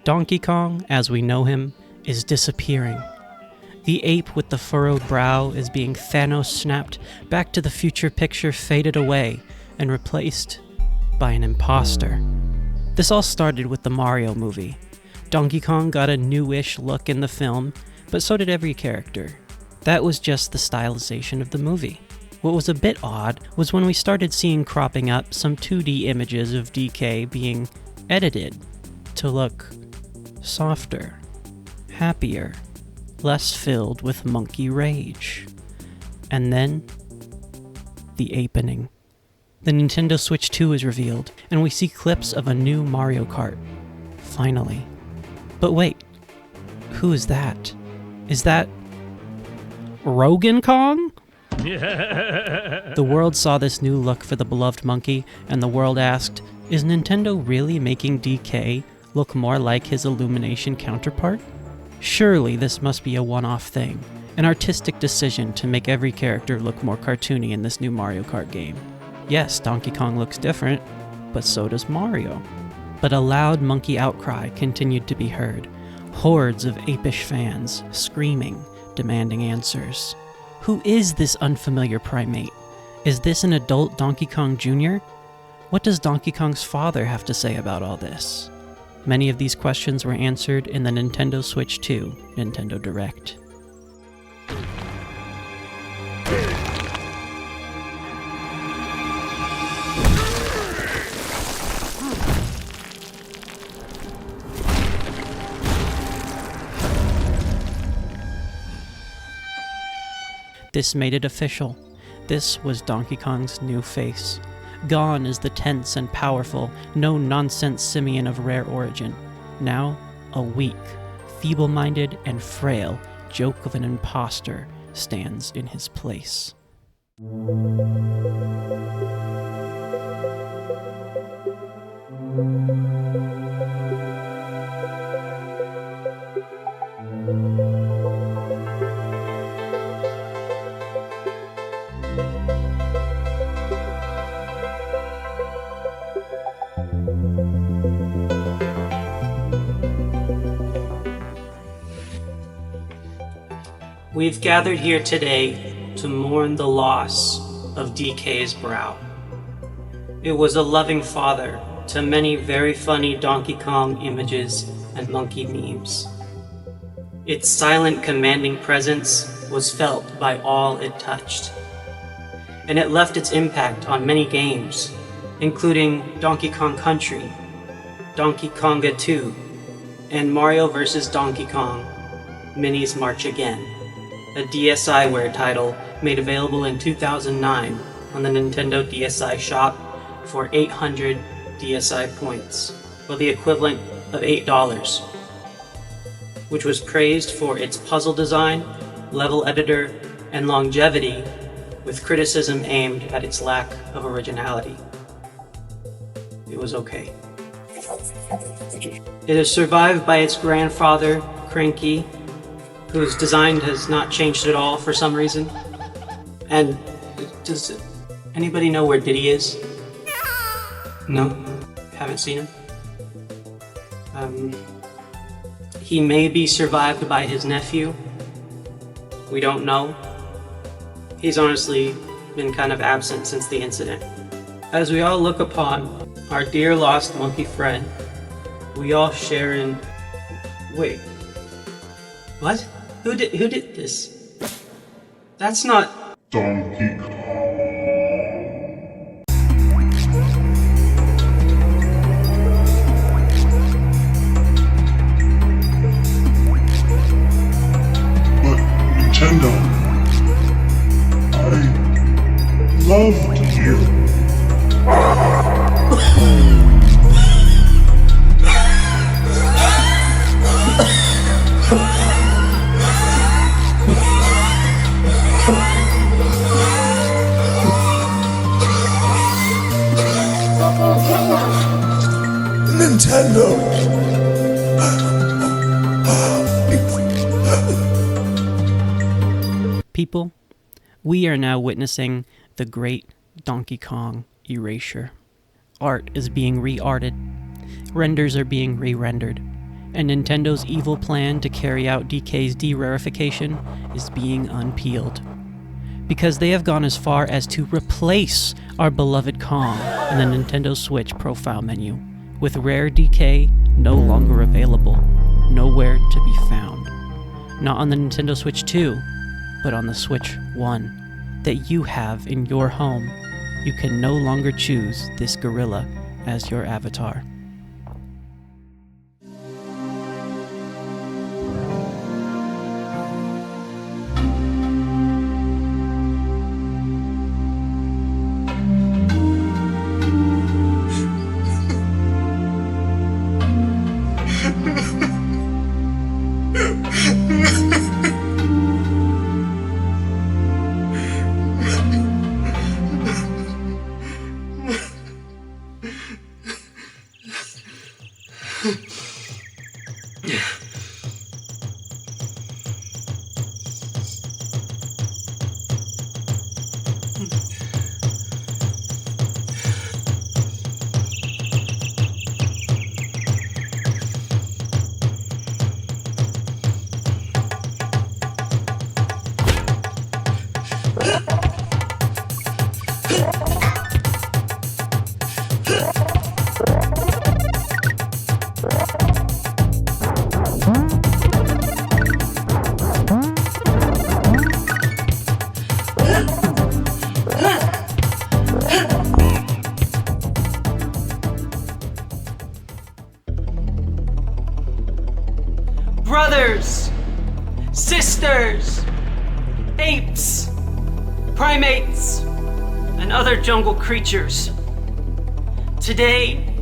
Donkey Kong, as we know him, is disappearing. The ape with the furrowed brow is being Thanos-snapped Back to the Future picture faded away and replaced by an imposter. This all started with the Mario movie. Donkey Kong got a newish look in the film, but so did every character. That was just the stylization of the movie. What was a bit odd was when we started seeing cropping up some 2D images of DK being edited to look softer, happier, less filled with monkey rage. And then, the apening. The Nintendo Switch 2 is revealed, and we see clips of a new Mario Kart. Finally. But wait, who is that? Is that Rogan Kong? The world saw this new look for the beloved monkey, and the world asked, is Nintendo really making DK look more like his Illumination counterpart? Surely this must be a one-off thing, an artistic decision to make every character look more cartoony in this new Mario Kart game. Yes, Donkey Kong looks different, but so does Mario. But a loud monkey outcry continued to be heard, hordes of apish fans screaming, demanding answers. Who is this unfamiliar primate? Is this an adult Donkey Kong Jr.? What does Donkey Kong's father have to say about all this? Many of these questions were answered in the Nintendo Switch 2 Nintendo Direct. This made it official. This was Donkey Kong's new face. Gone is the tense and powerful, no-nonsense simian of rare origin. Now, a weak, feeble-minded, and frail joke of an imposter stands in his place. We've gathered here today to mourn the loss of DK's brow. It was a loving father to many very funny Donkey Kong images and monkey memes. Its silent, commanding presence was felt by all it touched, and it left its impact on many games, including Donkey Kong Country, Donkey Konga 2, and Mario vs. Donkey Kong Minis March Again, a DSiWare title made available in 2009 on the Nintendo DSi shop for 800 DSi points, or the equivalent of $8, which was praised for its puzzle design, level editor, and longevity, with criticism aimed at its lack of originality. It was okay. It is survived by its grandfather, Cranky, whose design has not changed at all for some reason. And does anybody know where Diddy is? No? Haven't seen him? He may be survived by his nephew. We don't know. He's honestly been kind of absent since the incident. As we all look upon our dear lost monkey friend, we all share in... Wait. What? Who did this? That's not... Donkey Kong. But Nintendo, I loved you. Nintendo. People, we are now witnessing the great Donkey Kong erasure. Art is being re-arted. Renders are being re-rendered. and Nintendo's evil plan to carry out DK's de-rarification is being unpeeled. Because they have gone as far as to replace our beloved Kong in the Nintendo Switch profile menu, with rare DK no longer available, nowhere to be found. Not on the Nintendo Switch 2, but on the Switch 1 that you have in your home. You can no longer choose this gorilla as your avatar. Brothers, sisters, apes, primates, and other jungle creatures. Today,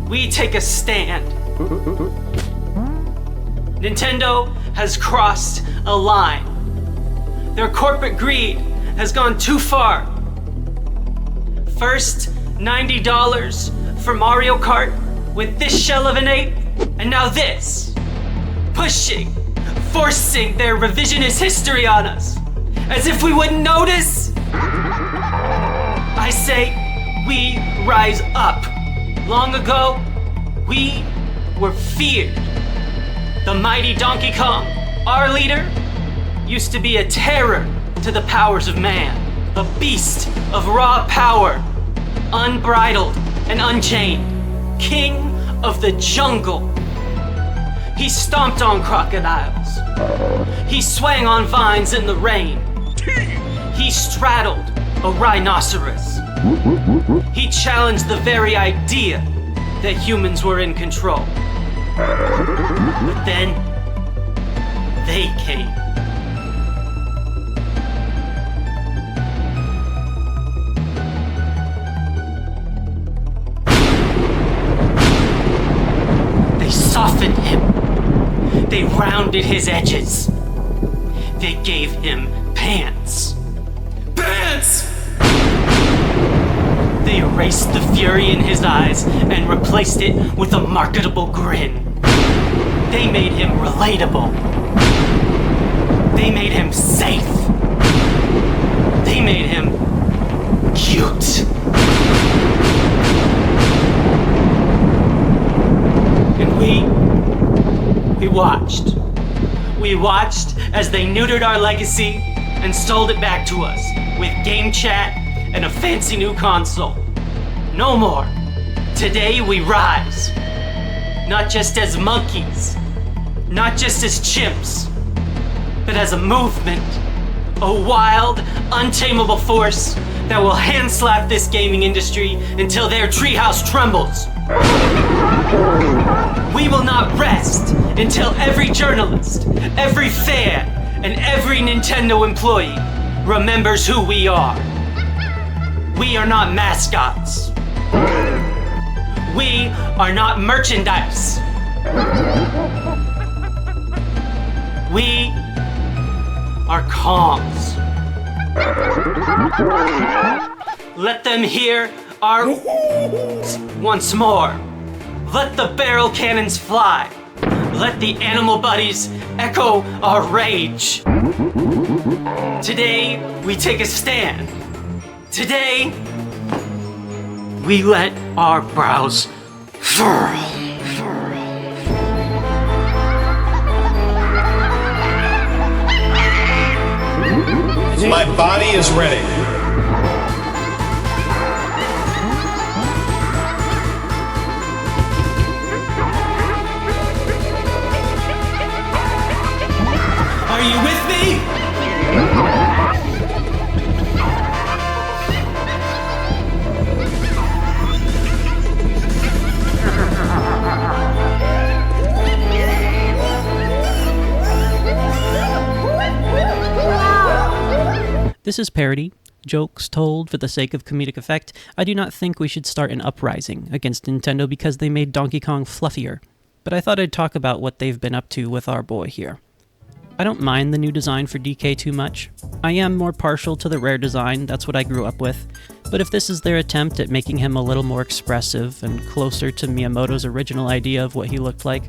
we take a stand. Nintendo has crossed a line. Their corporate greed has gone too far. First, $90 for Mario Kart with this shell of an ape, and now this. Pushing, forcing their revisionist history on us, as if we wouldn't notice. I say, we rise up. Long ago, we were feared. The mighty Donkey Kong, our leader, used to be a terror to the powers of man, a beast of raw power, unbridled and unchained, king of the jungle. He stomped on crocodiles. He swang on vines in the rain. He straddled a rhinoceros. He challenged the very idea that humans were in control. But then, they came. They softened him. They rounded his edges. They gave him pants. Pants! They erased the fury in his eyes and replaced it with a marketable grin. They made him relatable. They made him safe. They made him cute. And we watched. We watched as they neutered our legacy and sold it back to us with game chat and a fancy new console. No more. Today we rise. Not just as monkeys, not just as chimps, but as a movement. A wild, untamable force that will hand slap this gaming industry until their treehouse trembles. We will not rest until every journalist, every fan, and every Nintendo employee remembers who we are. We are not mascots. We are not merchandise. We are Kongs. Let them hear our once more. Let the barrel cannons fly. Let the animal buddies echo our rage. Today, we take a stand. Today, we let our brows furl. My body is ready. Are you with me? This is parody. Jokes told for the sake of comedic effect. I do not think we should start an uprising against Nintendo because they made Donkey Kong fluffier. But I thought I'd talk about what they've been up to with our boy here. I don't mind the new design for DK too much. I am more partial to the Rare design, that's what I grew up with. But if this is their attempt at making him a little more expressive and closer to Miyamoto's original idea of what he looked like,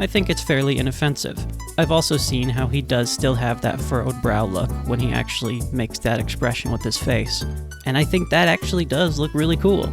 I think it's fairly inoffensive. I've also seen how he does still have that furrowed brow look when he actually makes that expression with his face. And I think that actually does look really cool.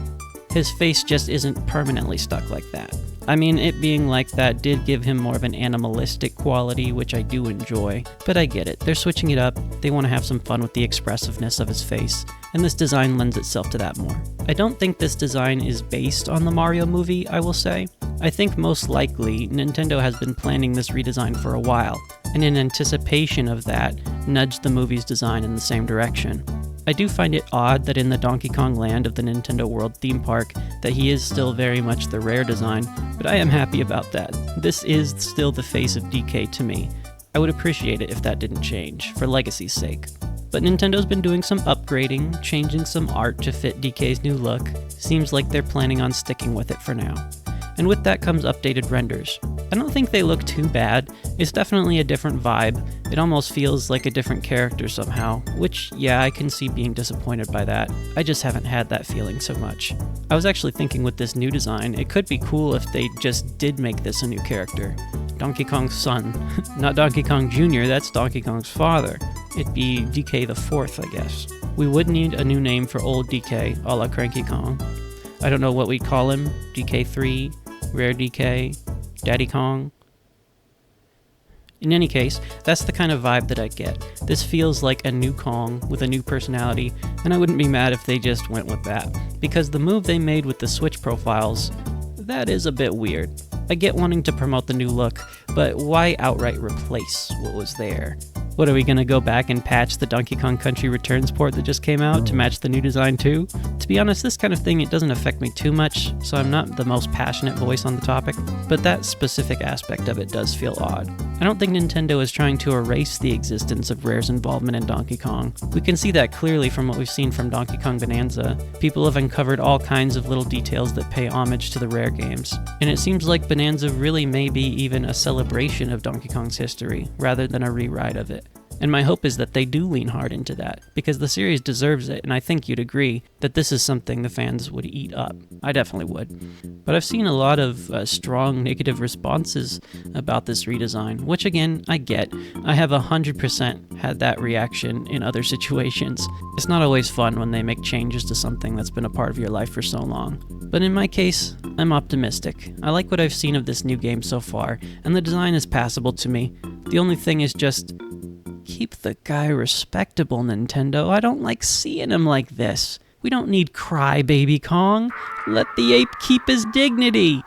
His face just isn't permanently stuck like that. I mean, it being like that did give him more of an animalistic quality, which I do enjoy, but I get it. They're switching it up, they want to have some fun with the expressiveness of his face, and this design lends itself to that more. I don't think this design is based on the Mario movie, I will say. I think most likely, Nintendo has been planning this redesign for a while, and in anticipation of that, nudged the movie's design in the same direction. I do find it odd that in the Donkey Kong Land of the Nintendo World theme park that he is still very much the Rare design, but I am happy about that. This is still the face of DK to me. I would appreciate it if that didn't change, for legacy's sake. But Nintendo's been doing some upgrading, changing some art to fit DK's new look. Seems like they're planning on sticking with it for now. And with that comes updated renders. I don't think they look too bad. It's definitely a different vibe. It almost feels like a different character somehow, which, yeah, I can see being disappointed by that. I just haven't had that feeling so much. I was actually thinking with this new design, it could be cool if they just did make this a new character. Donkey Kong's son. Not Donkey Kong Jr., that's Donkey Kong's father. It'd be DK the 4th, I guess. We would need a new name for old DK, a la Cranky Kong. I don't know what we'd call him. DK3, Rare DK, Daddy Kong. In any case, that's the kind of vibe that I get. This feels like a new Kong with a new personality, and I wouldn't be mad if they just went with that. Because the move they made with the Switch profiles, that is a bit weird. I get wanting to promote the new look, but why outright replace what was there? What, are we gonna go back and patch the Donkey Kong Country Returns port that just came out to match the new design too? To be honest, this kind of thing, it doesn't affect me too much, so I'm not the most passionate voice on the topic, but that specific aspect of it does feel odd. I don't think Nintendo is trying to erase the existence of Rare's involvement in Donkey Kong. We can see that clearly from what we've seen from Donkey Kong Bananza. People have uncovered all kinds of little details that pay homage to the Rare games, and it seems like Bananza really may be even a celebration of Donkey Kong's history, rather than a rewrite of it. And my hope is that they do lean hard into that, because the series deserves it, and I think you'd agree that this is something the fans would eat up. I definitely would. But I've seen a lot of strong negative responses about this redesign, which again, I get. I have 100% had that reaction in other situations. It's not always fun when they make changes to something that's been a part of your life for so long. But in my case, I'm optimistic. I like what I've seen of this new game so far, and the design is passable to me. The only thing is just, keep the guy respectable, Nintendo. I don't like seeing him like this. We don't need Crybaby Kong. Let the ape keep his dignity.